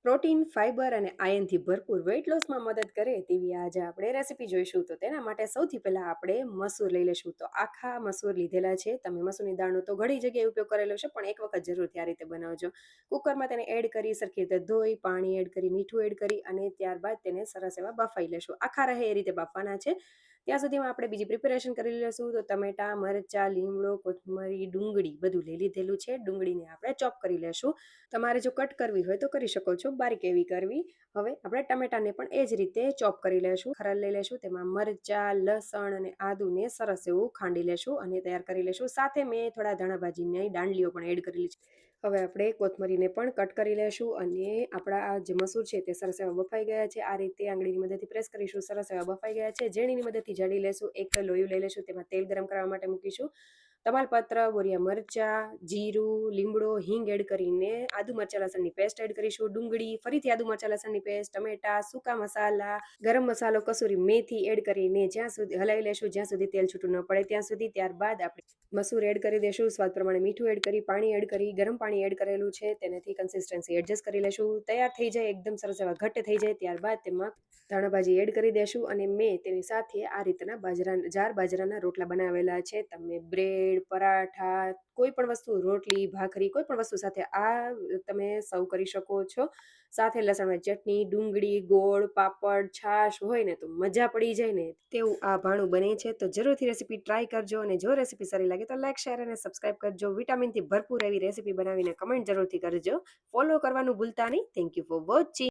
Protein, fibre અને આયનથી ભરપૂર weight લોસમાં મદદ કરે તેવી આજે આપણે રેસીપી જોઈશું. તો તેના માટે સૌથી પહેલાં આપણે મસૂર લઈ લઈશું. તો આખા મસૂર લીધેલા છે. તમે મસૂરની દાળનો તો ઘણી જગ્યાએ ઉપયોગ કરેલો છે, પણ એક વખત જરૂરથી આ રીતે બનાવજો. કુકરમાં તેને એડ કરી સરખી રીતે ધોઈ, પાણી એડ કરી, મીઠું એડ કરી અને ત્યારબાદ તેને સરસ એવા બફાઈ લેશું. આખા રહે એ રીતે બાફવાના છે. ત્યાં સુધીમાં આપણે બીજી પ્રિપેરેશન કરી લેશું. તો ટમેટા, મરચાં, લીમડો, કોથમરી, ડુંગળી બધું લઈ લીધેલું છે. ડુંગળીને આપણે ચોપ કરી લેશું. તમારે જો કટ કરવી હોય તો કરી શકો છો, બારીક એવી કરવી. હવે આપણે ટમેટાને પણ એ જ રીતે ચોપ કરી લેશું. ખરલ લઈ લેશું, તેમાં મરચાં, લસણ અને આદુને સરસ એવું ખાંડી લેશું અને તૈયાર કરી લેશું. સાથે મેં થોડા ધાણા ભાજીની દાંડલીઓ પણ એડ કરેલી છે. હવે આપણે કોથમરીને પણ કટ કરી લેશું અને આપણા આ જે મસૂર છે તે સરસ એવા બફાઈ ગયા છે. આ રીતે આંગળીની મદદથી પ્રેસ કરીશું. સરસ એવા બફાઈ ગયા છે. ઝેણીની મદદથી જાળી લેશું. એક લોયું લઈ લેશું, તેમાં તેલ ગરમ કરવા માટે મૂકીશું. તમાલપત્ર, બોરિયા મરચાં, જીરું, લીમડો, હિંગ એડ કરીને આદુ મરચાં લસણની પેસ્ટ એડ કરીશું. ડુંગળી, ફરીથી આદુ મરચાં લસણની પેસ્ટ, ટમેટા, સૂકા મસાલા, ગરમ મસાલો, કસૂરી મેથી એડ કરીને જ્યાં સુધી હલાવી લેશું, જ્યાં સુધી તેલ છૂટું ન પડે ત્યાં સુધી. ત્યારબાદ આપણે મસૂર એડ કરી દેશું. સ્વાદ પ્રમાણે મીઠું એડ કરી, પાણી એડ કરી, ગરમ પાણી એડ કરેલું છે તેનાથી કન્સિસ્ટન્સી એડજસ્ટ કરી લેશું. તૈયાર થઈ જાય, એકદમ સરસ એવા ઘટ્ટ થઈ જાય ત્યારબાદ તેમાં ધાણાભાજી એડ કરી દેશું અને મેં તેની સાથે આ રીતના બાજરાના રોટલા બનાવેલા છે. તમે બ્રેડ, પરાઠા, કોઈ પણ વસ્તુ, રોટલી, ભાખરી, કોઈ પણ વસ્તુ સાથે આ તમે સર્વ કરી શકો છો. સાથે લસણવાળી ચટણી, ડુંગળી, ગોળ, પાપડ, છાશ હોય ને તો મજા પડી જાય ને તેવું આ ભાણું બને છે. તો જરૂરથી રેસીપી ટ્રાય કરજો અને જો રેસીપી સારી લાગે તો લાઈક, શેર અને સબસ્ક્રાઇબ કરજો. વિટામિનથી ભરપૂર એવી રેસીપી બનાવીને કમેન્ટ જરૂરથી કરજો. ફોલો કરવાનું ભૂલતા નહીં. Thank you for watching.